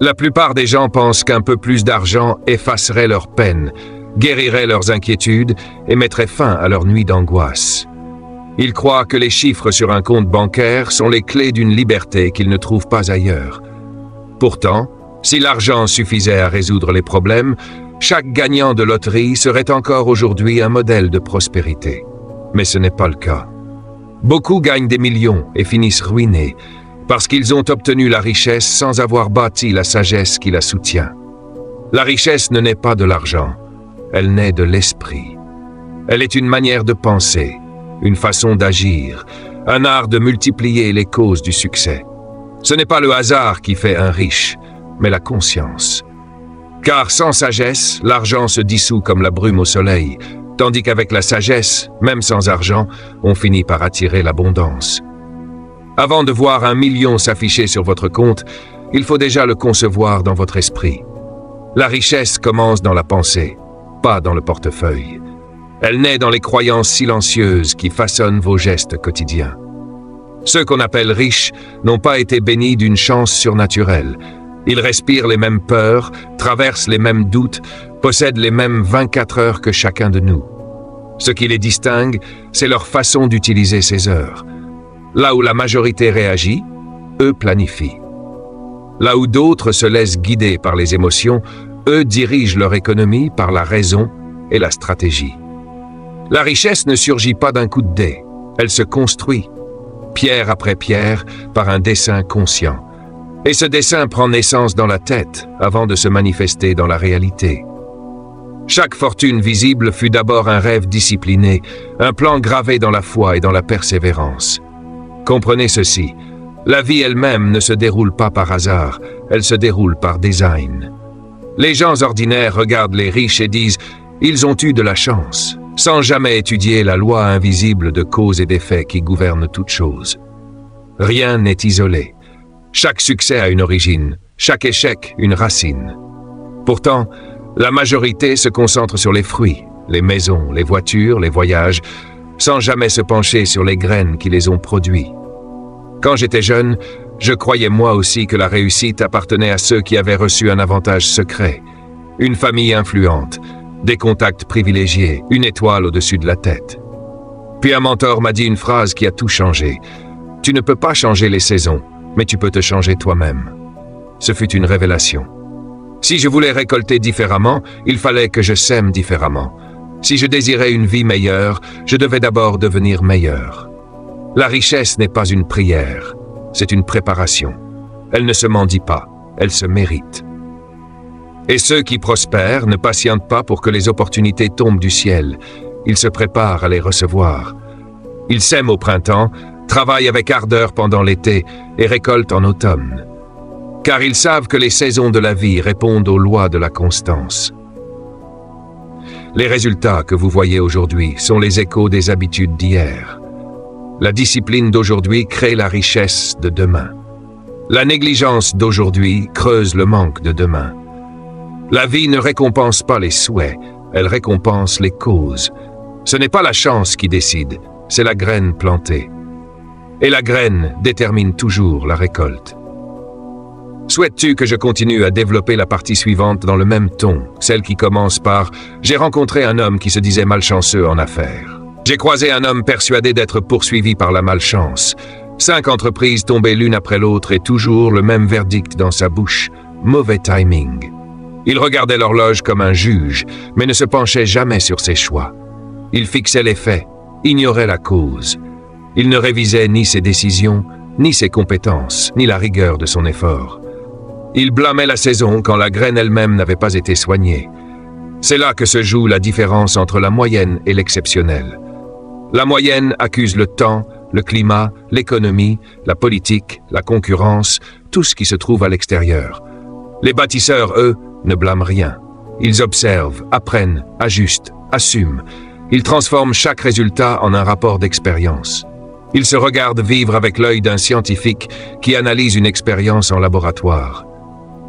La plupart des gens pensent qu'un peu plus d'argent effacerait leurs peines, guérirait leurs inquiétudes et mettrait fin à leurs nuits d'angoisse. Ils croient que les chiffres sur un compte bancaire sont les clés d'une liberté qu'ils ne trouvent pas ailleurs. Pourtant, si l'argent suffisait à résoudre les problèmes, chaque gagnant de loterie serait encore aujourd'hui un modèle de prospérité. Mais ce n'est pas le cas. Beaucoup gagnent des millions et finissent ruinés, parce qu'ils ont obtenu la richesse sans avoir bâti la sagesse qui la soutient. La richesse ne naît pas de l'argent, elle naît de l'esprit. Elle est une manière de penser, une façon d'agir, un art de multiplier les causes du succès. Ce n'est pas le hasard qui fait un riche, mais la conscience. Car sans sagesse, l'argent se dissout comme la brume au soleil, tandis qu'avec la sagesse, même sans argent, on finit par attirer l'abondance. Avant de voir 1 million s'afficher sur votre compte, il faut déjà le concevoir dans votre esprit. La richesse commence dans la pensée, pas dans le portefeuille. Elle naît dans les croyances silencieuses qui façonnent vos gestes quotidiens. Ceux qu'on appelle riches n'ont pas été bénis d'une chance surnaturelle. Ils respirent les mêmes peurs, traversent les mêmes doutes, possèdent les mêmes 24 heures que chacun de nous. Ce qui les distingue, c'est leur façon d'utiliser ces heures. Là où la majorité réagit, eux planifient. Là où d'autres se laissent guider par les émotions, eux dirigent leur économie par la raison et la stratégie. La richesse ne surgit pas d'un coup de dé, elle se construit, pierre après pierre, par un dessein conscient. Et ce dessein prend naissance dans la tête avant de se manifester dans la réalité. Chaque fortune visible fut d'abord un rêve discipliné, un plan gravé dans la foi et dans la persévérance. Comprenez ceci, la vie elle-même ne se déroule pas par hasard, elle se déroule par design. Les gens ordinaires regardent les riches et disent « ils ont eu de la chance », sans jamais étudier la loi invisible de cause et d'effet qui gouverne toute chose. Rien n'est isolé. Chaque succès a une origine, chaque échec une racine. Pourtant, la majorité se concentre sur les fruits, les maisons, les voitures, les voyages, sans jamais se pencher sur les graines qui les ont produits. Quand j'étais jeune, je croyais moi aussi que la réussite appartenait à ceux qui avaient reçu un avantage secret, une famille influente, des contacts privilégiés, une étoile au-dessus de la tête. Puis un mentor m'a dit une phrase qui a tout changé. « Tu ne peux pas changer les saisons, mais tu peux te changer toi-même. » Ce fut une révélation. Si je voulais récolter différemment, il fallait que je sème différemment. Si je désirais une vie meilleure, je devais d'abord devenir meilleur. La richesse n'est pas une prière, c'est une préparation. Elle ne se mendie pas, elle se mérite. Et ceux qui prospèrent ne patientent pas pour que les opportunités tombent du ciel. Ils se préparent à les recevoir. Ils sèment au printemps, travaillent avec ardeur pendant l'été et récoltent en automne. Car ils savent que les saisons de la vie répondent aux lois de la constance. Les résultats que vous voyez aujourd'hui sont les échos des habitudes d'hier. La discipline d'aujourd'hui crée la richesse de demain. La négligence d'aujourd'hui creuse le manque de demain. La vie ne récompense pas les souhaits, elle récompense les causes. Ce n'est pas la chance qui décide, c'est la graine plantée. Et la graine détermine toujours la récolte. Souhaites-tu que je continue à développer la partie suivante dans le même ton, celle qui commence par « J'ai rencontré un homme qui se disait malchanceux en affaires. J'ai croisé un homme persuadé d'être poursuivi par la malchance. 5 entreprises tombées l'une après l'autre et toujours le même verdict dans sa bouche, mauvais timing. Il regardait l'horloge comme un juge, mais ne se penchait jamais sur ses choix. Il fixait les faits, ignorait la cause. Il ne révisait ni ses décisions, ni ses compétences, ni la rigueur de son effort. Il blâmait la saison quand la graine elle-même n'avait pas été soignée. C'est là que se joue la différence entre la moyenne et l'exceptionnel. La moyenne accuse le temps, le climat, l'économie, la politique, la concurrence, tout ce qui se trouve à l'extérieur. Les bâtisseurs, eux, ne blâment rien. Ils observent, apprennent, ajustent, assument. Ils transforment chaque résultat en un rapport d'expérience. Ils se regardent vivre avec l'œil d'un scientifique qui analyse une expérience en laboratoire.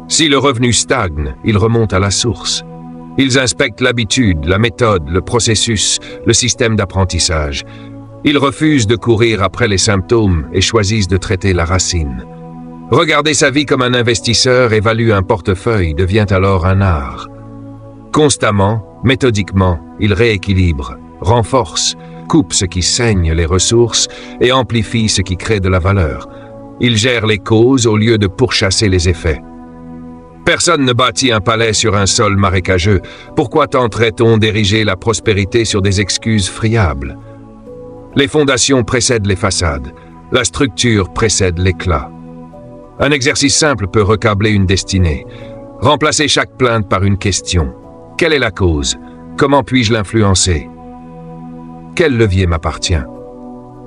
Si le revenu stagne, ils remontent à la source. Ils inspectent l'habitude, la méthode, le processus, le système d'apprentissage. Ils refusent de courir après les symptômes et choisissent de traiter la racine. Regarder sa vie comme un investisseur évalue un portefeuille devient alors un art. Constamment, méthodiquement, ils rééquilibrent, renforcent, coupent ce qui saigne les ressources et amplifient ce qui crée de la valeur. Ils gèrent les causes au lieu de pourchasser les effets. Personne ne bâtit un palais sur un sol marécageux. Pourquoi tenterait-on d'ériger la prospérité sur des excuses friables? Les fondations précèdent les façades. La structure précède l'éclat. Un exercice simple peut recabler une destinée. Remplacer chaque plainte par une question. Quelle est la cause? Comment puis-je l'influencer? Quel levier m'appartient?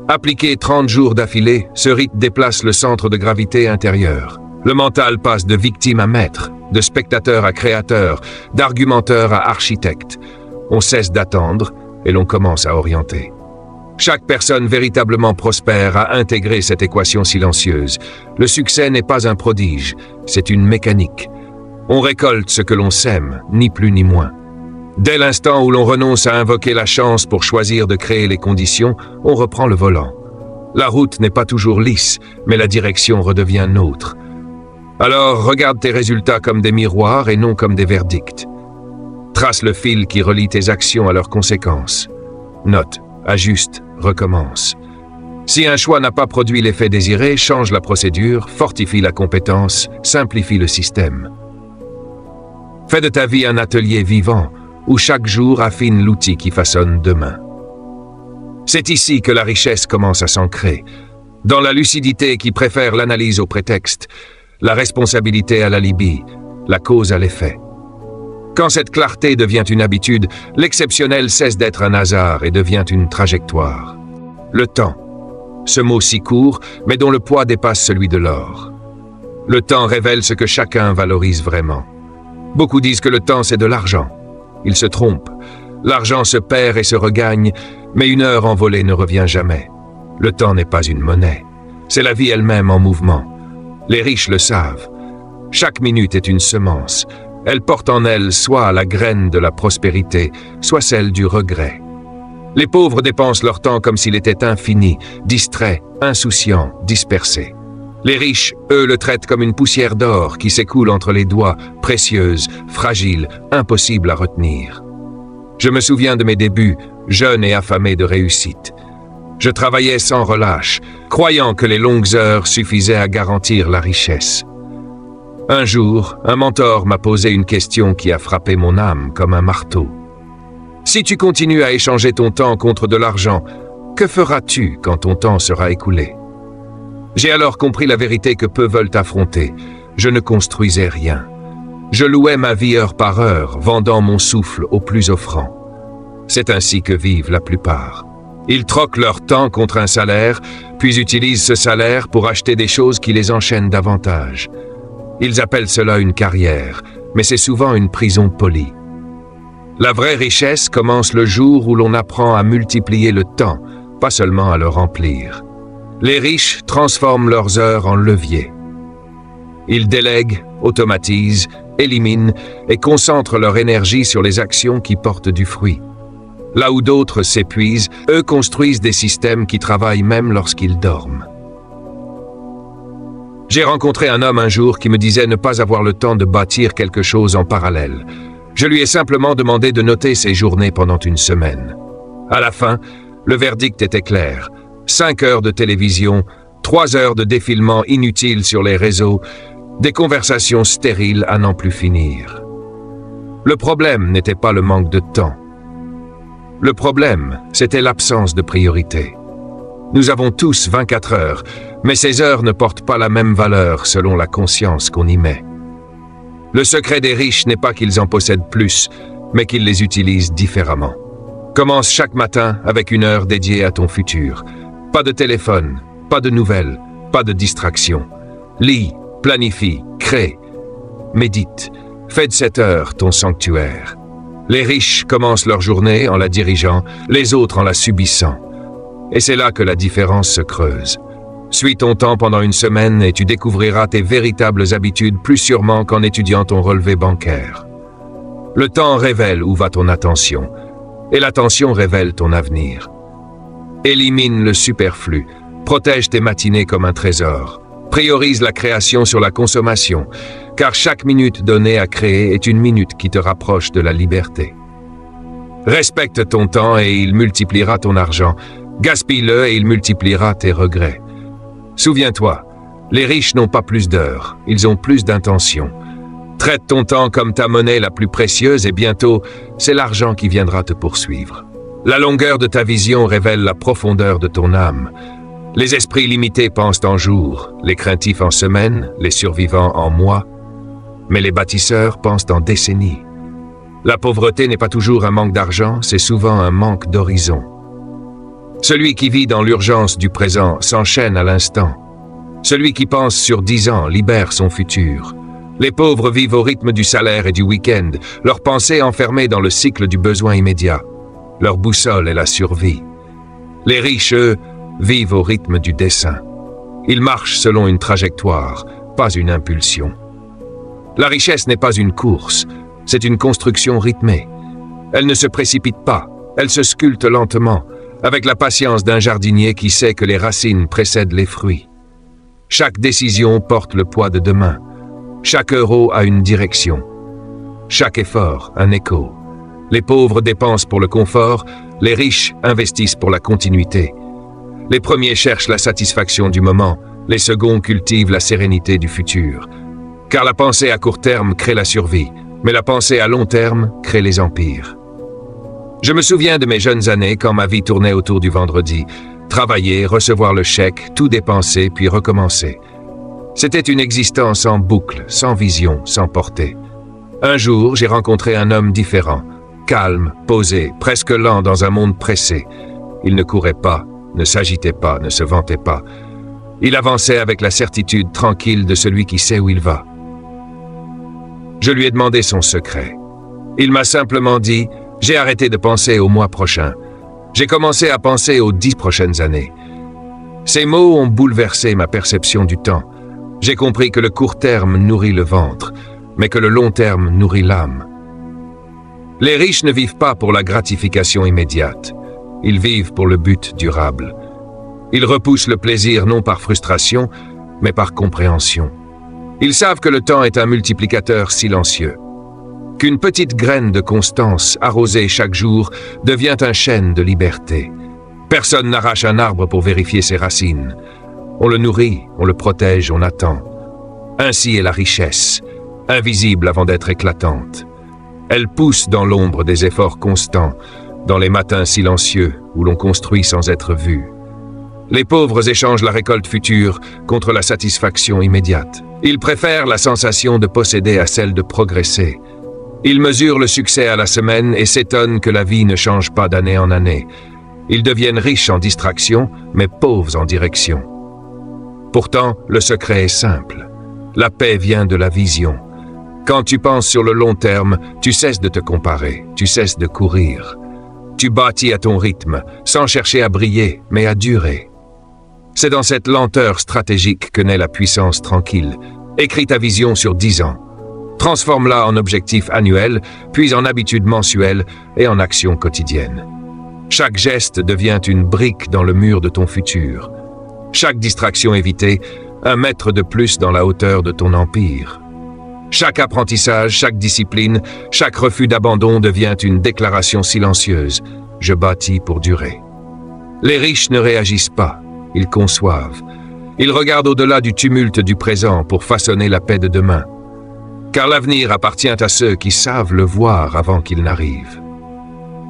Appliqué 30 jours d'affilée, ce rite déplace le centre de gravité intérieur. Le mental passe de victime à maître, de spectateur à créateur, d'argumenteur à architecte. On cesse d'attendre et l'on commence à orienter. Chaque personne véritablement prospère a intégré cette équation silencieuse. Le succès n'est pas un prodige, c'est une mécanique. On récolte ce que l'on sème, ni plus ni moins. Dès l'instant où l'on renonce à invoquer la chance pour choisir de créer les conditions, on reprend le volant. La route n'est pas toujours lisse, mais la direction redevient nôtre. Alors regarde tes résultats comme des miroirs et non comme des verdicts. Trace le fil qui relie tes actions à leurs conséquences. Note, ajuste, recommence. Si un choix n'a pas produit l'effet désiré, change la procédure, fortifie la compétence, simplifie le système. Fais de ta vie un atelier vivant, où chaque jour affine l'outil qui façonne demain. C'est ici que la richesse commence à s'ancrer, dans la lucidité qui préfère l'analyse au prétexte, la responsabilité à l'alibi, la cause à l'effet. Quand cette clarté devient une habitude, l'exceptionnel cesse d'être un hasard et devient une trajectoire. Le temps. Ce mot si court, mais dont le poids dépasse celui de l'or. Le temps révèle ce que chacun valorise vraiment. Beaucoup disent que le temps c'est de l'argent. Ils se trompent. L'argent se perd et se regagne, mais une heure envolée ne revient jamais. Le temps n'est pas une monnaie. C'est la vie elle-même en mouvement. Les riches le savent. Chaque minute est une semence. Elle porte en elle soit la graine de la prospérité, soit celle du regret. Les pauvres dépensent leur temps comme s'il était infini, distrait, insouciant, dispersé. Les riches, eux, le traitent comme une poussière d'or qui s'écoule entre les doigts, précieuse, fragile, impossible à retenir. Je me souviens de mes débuts, jeune et affamé de réussite. Je travaillais sans relâche, croyant que les longues heures suffisaient à garantir la richesse. Un jour, un mentor m'a posé une question qui a frappé mon âme comme un marteau. Si tu continues à échanger ton temps contre de l'argent, que feras-tu quand ton temps sera écoulé? J'ai alors compris la vérité que peu veulent affronter. Je ne construisais rien. Je louais ma vie heure par heure, vendant mon souffle au plus offrant. C'est ainsi que vivent la plupart. Ils troquent leur temps contre un salaire, puis utilisent ce salaire pour acheter des choses qui les enchaînent davantage. Ils appellent cela une carrière, mais c'est souvent une prison polie. La vraie richesse commence le jour où l'on apprend à multiplier le temps, pas seulement à le remplir. Les riches transforment leurs heures en levier. Ils délèguent, automatisent, éliminent et concentrent leur énergie sur les actions qui portent du fruit. Là où d'autres s'épuisent, eux construisent des systèmes qui travaillent même lorsqu'ils dorment. J'ai rencontré un homme un jour qui me disait ne pas avoir le temps de bâtir quelque chose en parallèle. Je lui ai simplement demandé de noter ses journées pendant une semaine. À la fin, le verdict était clair. 5 heures de télévision, 3 heures de défilement inutile sur les réseaux, des conversations stériles à n'en plus finir. Le problème n'était pas le manque de temps. Le problème, c'était l'absence de priorité. Nous avons tous 24 heures, mais ces heures ne portent pas la même valeur selon la conscience qu'on y met. Le secret des riches n'est pas qu'ils en possèdent plus, mais qu'ils les utilisent différemment. Commence chaque matin avec 1 heure dédiée à ton futur. Pas de téléphone, pas de nouvelles, pas de distraction. Lis, planifie, crée, médite. Fais de cette heure ton sanctuaire. Les riches commencent leur journée en la dirigeant, les autres en la subissant. Et c'est là que la différence se creuse. Suis ton temps pendant une semaine et tu découvriras tes véritables habitudes plus sûrement qu'en étudiant ton relevé bancaire. Le temps révèle où va ton attention, et l'attention révèle ton avenir. Élimine le superflu. Protège tes matinées comme un trésor. Priorise la création sur la consommation, car chaque minute donnée à créer est une minute qui te rapproche de la liberté. Respecte ton temps et il multipliera ton argent. Gaspille-le et il multipliera tes regrets. Souviens-toi, les riches n'ont pas plus d'heures, ils ont plus d'intentions. Traite ton temps comme ta monnaie la plus précieuse et bientôt, c'est l'argent qui viendra te poursuivre. La longueur de ta vision révèle la profondeur de ton âme. Les esprits limités pensent en jours, les craintifs en semaines, les survivants en mois, mais les bâtisseurs pensent en décennies. La pauvreté n'est pas toujours un manque d'argent, c'est souvent un manque d'horizon. Celui qui vit dans l'urgence du présent s'enchaîne à l'instant. Celui qui pense sur 10 ans libère son futur. Les pauvres vivent au rythme du salaire et du week-end, leurs pensées enfermées dans le cycle du besoin immédiat. Leur boussole est la survie. Les riches, eux, vivent au rythme du dessein. Ils marchent selon une trajectoire, pas une impulsion. La richesse n'est pas une course, c'est une construction rythmée. Elle ne se précipite pas, elle se sculpte lentement, avec la patience d'un jardinier qui sait que les racines précèdent les fruits. Chaque décision porte le poids de demain. Chaque euro a une direction. Chaque effort, un écho. Les pauvres dépensent pour le confort, les riches investissent pour la continuité. Les premiers cherchent la satisfaction du moment, les seconds cultivent la sérénité du futur. Car la pensée à court terme crée la survie, mais la pensée à long terme crée les empires. Je me souviens de mes jeunes années quand ma vie tournait autour du vendredi. Travailler, recevoir le chèque, tout dépenser, puis recommencer. C'était une existence en boucle, sans vision, sans portée. Un jour, j'ai rencontré un homme différent, calme, posé, presque lent dans un monde pressé. Il ne courait pas, ne s'agitait pas, ne se vantait pas. Il avançait avec la certitude tranquille de celui qui sait où il va. Je lui ai demandé son secret. Il m'a simplement dit « J'ai arrêté de penser au mois prochain. J'ai commencé à penser aux 10 prochaines années. » Ces mots ont bouleversé ma perception du temps. J'ai compris que le court terme nourrit le ventre, mais que le long terme nourrit l'âme. Les riches ne vivent pas pour la gratification immédiate. Ils vivent pour le but durable. Ils repoussent le plaisir non par frustration, mais par compréhension. Ils savent que le temps est un multiplicateur silencieux, qu'une petite graine de constance arrosée chaque jour devient un chêne de liberté. Personne n'arrache un arbre pour vérifier ses racines. On le nourrit, on le protège, on attend. Ainsi est la richesse, invisible avant d'être éclatante. Elle pousse dans l'ombre des efforts constants, dans les matins silencieux où l'on construit sans être vu. Les pauvres échangent la récolte future contre la satisfaction immédiate. Ils préfèrent la sensation de posséder à celle de progresser. Ils mesurent le succès à la semaine et s'étonnent que la vie ne change pas d'année en année. Ils deviennent riches en distraction, mais pauvres en direction. Pourtant, le secret est simple. La paix vient de la vision. Quand tu penses sur le long terme, tu cesses de te comparer, tu cesses de courir. Tu bâtis à ton rythme, sans chercher à briller, mais à durer. C'est dans cette lenteur stratégique que naît la puissance tranquille. Écris ta vision sur 10 ans. Transforme-la en objectif annuel, puis en habitude mensuelle et en action quotidienne. Chaque geste devient une brique dans le mur de ton futur. Chaque distraction évitée, un mètre de plus dans la hauteur de ton empire. Chaque apprentissage, chaque discipline, chaque refus d'abandon devient une déclaration silencieuse. Je bâtis pour durer. Les riches ne réagissent pas, ils conçoivent. Ils regardent au-delà du tumulte du présent pour façonner la paix de demain. Car l'avenir appartient à ceux qui savent le voir avant qu'il n'arrive.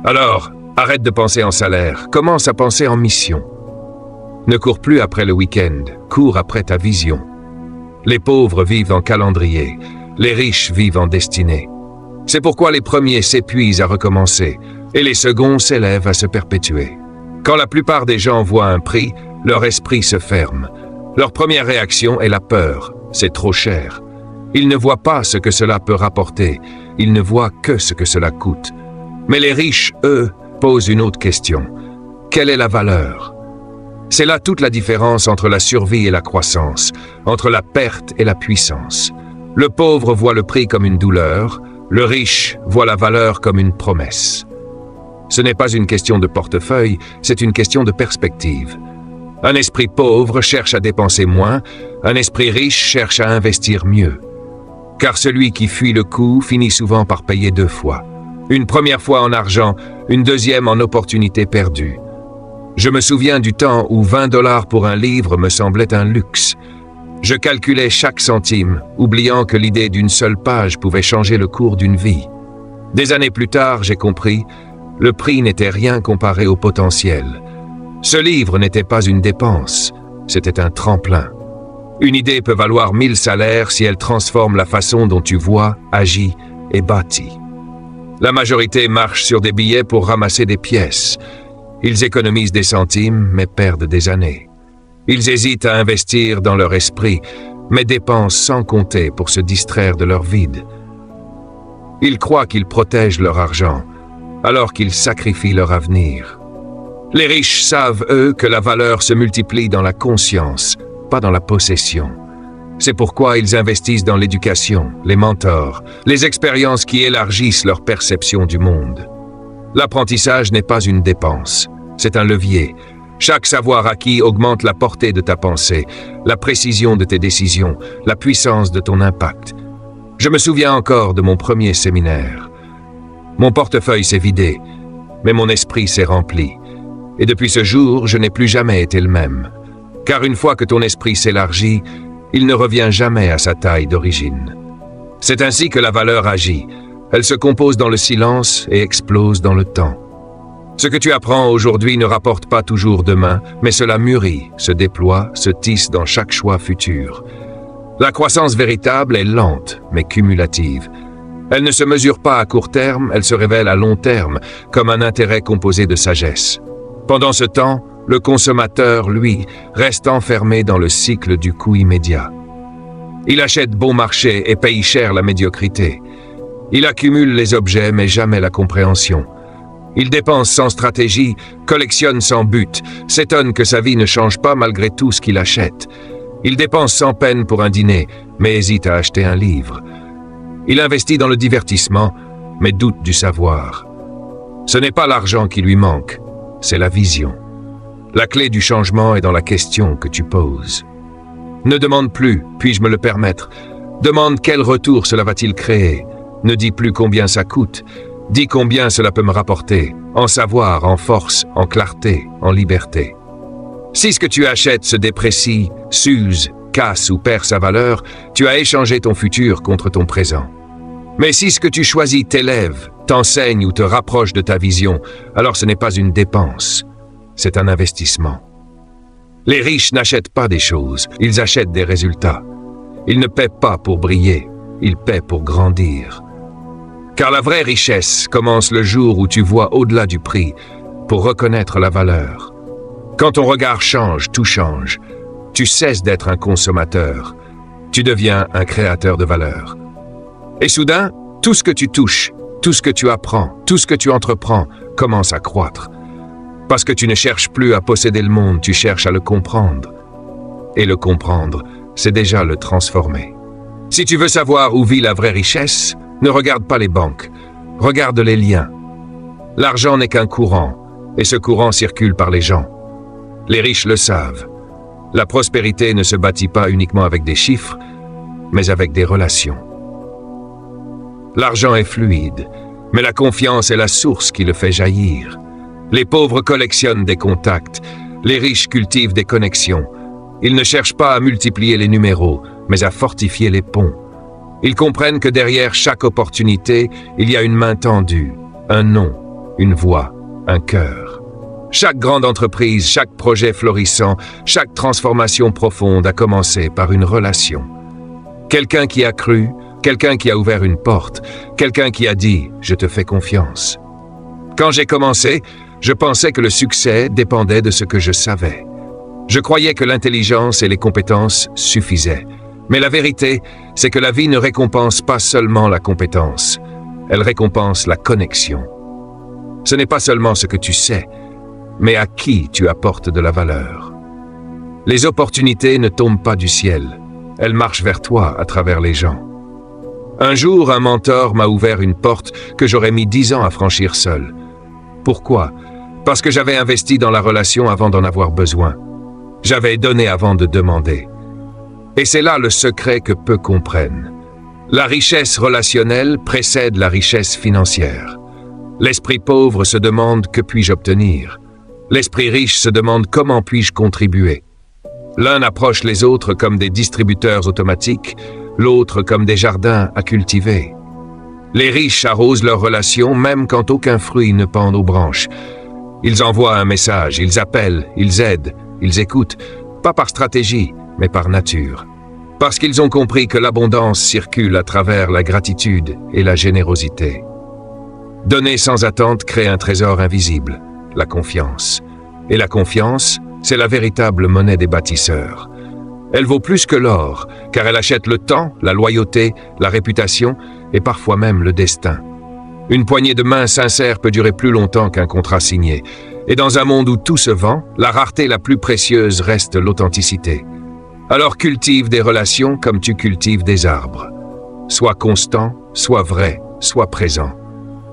Alors, arrête de penser en salaire, commence à penser en mission. Ne cours plus après le week-end, cours après ta vision. Les pauvres vivent en calendrier, les riches vivent en destinée. C'est pourquoi les premiers s'épuisent à recommencer et les seconds s'élèvent à se perpétuer. Quand la plupart des gens voient un prix, leur esprit se ferme. Leur première réaction est la peur, c'est trop cher. Ils ne voient pas ce que cela peut rapporter, ils ne voient que ce que cela coûte. Mais les riches, eux, posent une autre question. Quelle est la valeur ? C'est là toute la différence entre la survie et la croissance, entre la perte et la puissance. Le pauvre voit le prix comme une douleur, le riche voit la valeur comme une promesse. Ce n'est pas une question de portefeuille, c'est une question de perspective. Un esprit pauvre cherche à dépenser moins, un esprit riche cherche à investir mieux. Car celui qui fuit le coup finit souvent par payer 2 fois. Une première fois en argent, une deuxième en opportunité perdue. Je me souviens du temps où 20 $ pour un livre me semblait un luxe. Je calculais chaque centime, oubliant que l'idée d'une seule page pouvait changer le cours d'une vie. Des années plus tard, j'ai compris, le prix n'était rien comparé au potentiel. Ce livre n'était pas une dépense, c'était un tremplin. Une idée peut valoir 1000 salaires si elle transforme la façon dont tu vois, agis et bâtis. La majorité marche sur des billets pour ramasser des pièces. Ils économisent des centimes, mais perdent des années. Ils hésitent à investir dans leur esprit, mais dépensent sans compter pour se distraire de leur vide. Ils croient qu'ils protègent leur argent, alors qu'ils sacrifient leur avenir. Les riches savent, eux, que la valeur se multiplie dans la conscience, pas dans la possession. C'est pourquoi ils investissent dans l'éducation, les mentors, les expériences qui élargissent leur perception du monde. L'apprentissage n'est pas une dépense, c'est un levier. Chaque savoir acquis augmente la portée de ta pensée, la précision de tes décisions, la puissance de ton impact. Je me souviens encore de mon premier séminaire. Mon portefeuille s'est vidé, mais mon esprit s'est rempli. Et depuis ce jour, je n'ai plus jamais été le même. Car une fois que ton esprit s'élargit, il ne revient jamais à sa taille d'origine. C'est ainsi que la valeur agit. Elle se compose dans le silence et explose dans le temps. Ce que tu apprends aujourd'hui ne rapporte pas toujours demain, mais cela mûrit, se déploie, se tisse dans chaque choix futur. La croissance véritable est lente, mais cumulative. Elle ne se mesure pas à court terme, elle se révèle à long terme, comme un intérêt composé de sagesse. Pendant ce temps, le consommateur, lui, reste enfermé dans le cycle du coût immédiat. Il achète bon marché et paye cher la médiocrité. Il accumule les objets mais jamais la compréhension. Il dépense sans stratégie, collectionne sans but, s'étonne que sa vie ne change pas malgré tout ce qu'il achète. Il dépense sans peine pour un dîner, mais hésite à acheter un livre. Il investit dans le divertissement, mais doute du savoir. Ce n'est pas l'argent qui lui manque, c'est la vision. La clé du changement est dans la question que tu poses. Ne demande plus, puis-je me le permettre. Demande quel retour cela va-t-il créer. Ne dis plus combien ça coûte. Dis combien cela peut me rapporter, en savoir, en force, en clarté, en liberté. Si ce que tu achètes se déprécie, s'use, casse ou perd sa valeur, tu as échangé ton futur contre ton présent. Mais si ce que tu choisis t'élève, t'enseigne ou te rapproche de ta vision, alors ce n'est pas une dépense, c'est un investissement. Les riches n'achètent pas des choses, ils achètent des résultats. Ils ne paient pas pour briller, ils paient pour grandir. Car la vraie richesse commence le jour où tu vois au-delà du prix pour reconnaître la valeur. Quand ton regard change, tout change. Tu cesses d'être un consommateur. Tu deviens un créateur de valeur. Et soudain, tout ce que tu touches, tout ce que tu apprends, tout ce que tu entreprends commence à croître. Parce que tu ne cherches plus à posséder le monde, tu cherches à le comprendre. Et le comprendre, c'est déjà le transformer. Si tu veux savoir où vit la vraie richesse, ne regarde pas les banques, regarde les liens. L'argent n'est qu'un courant, et ce courant circule par les gens. Les riches le savent. La prospérité ne se bâtit pas uniquement avec des chiffres, mais avec des relations. L'argent est fluide, mais la confiance est la source qui le fait jaillir. Les pauvres collectionnent des contacts, les riches cultivent des connexions. Ils ne cherchent pas à multiplier les numéros, mais à fortifier les ponts. Ils comprennent que derrière chaque opportunité, il y a une main tendue, un nom, une voix, un cœur. Chaque grande entreprise, chaque projet florissant, chaque transformation profonde a commencé par une relation. Quelqu'un qui a cru, quelqu'un qui a ouvert une porte, quelqu'un qui a dit « je te fais confiance ». Quand j'ai commencé, je pensais que le succès dépendait de ce que je savais. Je croyais que l'intelligence et les compétences suffisaient. Mais la vérité, c'est que la vie ne récompense pas seulement la compétence, elle récompense la connexion. Ce n'est pas seulement ce que tu sais, mais à qui tu apportes de la valeur. Les opportunités ne tombent pas du ciel, elles marchent vers toi à travers les gens. Un jour, un mentor m'a ouvert une porte que j'aurais mis 10 ans à franchir seul. Pourquoi? Parce que j'avais investi dans la relation avant d'en avoir besoin. J'avais donné avant de demander. Et c'est là le secret que peu comprennent. La richesse relationnelle précède la richesse financière. L'esprit pauvre se demande que puis-je obtenir. L'esprit riche se demande comment puis-je contribuer. L'un approche les autres comme des distributeurs automatiques, l'autre comme des jardins à cultiver. Les riches arrosent leurs relations même quand aucun fruit ne pend aux branches. Ils envoient un message, ils appellent, ils aident, ils écoutent, pas par stratégie, mais par nature. Parce qu'ils ont compris que l'abondance circule à travers la gratitude et la générosité. Donner sans attente crée un trésor invisible, la confiance. Et la confiance, c'est la véritable monnaie des bâtisseurs. Elle vaut plus que l'or, car elle achète le temps, la loyauté, la réputation et parfois même le destin. Une poignée de main sincère peut durer plus longtemps qu'un contrat signé. Et dans un monde où tout se vend, la rareté la plus précieuse reste l'authenticité. Alors cultive des relations comme tu cultives des arbres. Sois constant, sois vrai, sois présent.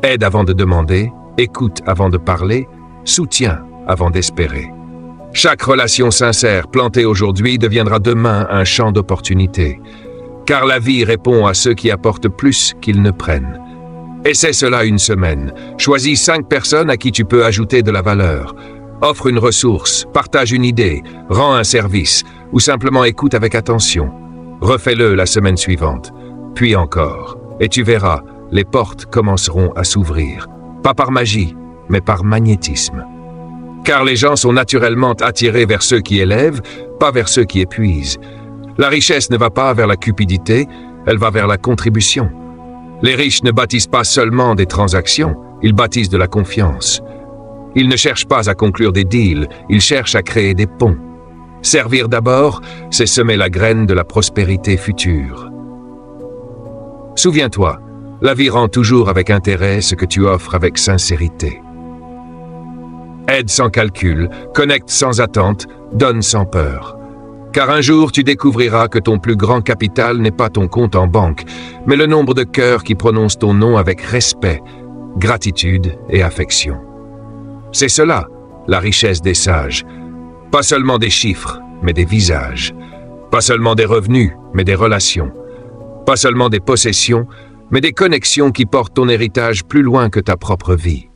Aide avant de demander, écoute avant de parler, soutiens avant d'espérer. Chaque relation sincère plantée aujourd'hui deviendra demain un champ d'opportunités. Car la vie répond à ceux qui apportent plus qu'ils ne prennent. Essaie cela une semaine. Choisis 5 personnes à qui tu peux ajouter de la valeur. Offre une ressource, partage une idée, rends un service ou simplement écoute avec attention. Refais-le la semaine suivante, puis encore. Et tu verras, les portes commenceront à s'ouvrir. Pas par magie, mais par magnétisme. Car les gens sont naturellement attirés vers ceux qui élèvent, pas vers ceux qui épuisent. La richesse ne va pas vers la cupidité, elle va vers la contribution. Les riches ne bâtissent pas seulement des transactions, ils bâtissent de la confiance. Ils ne cherchent pas à conclure des deals, ils cherchent à créer des ponts. Servir d'abord, c'est semer la graine de la prospérité future. Souviens-toi, la vie rend toujours avec intérêt ce que tu offres avec sincérité. Aide sans calcul, connecte sans attente, donne sans peur. Car un jour tu découvriras que ton plus grand capital n'est pas ton compte en banque, mais le nombre de cœurs qui prononcent ton nom avec respect, gratitude et affection. C'est cela, la richesse des sages. Pas seulement des chiffres, mais des visages. Pas seulement des revenus, mais des relations. Pas seulement des possessions, mais des connexions qui portent ton héritage plus loin que ta propre vie.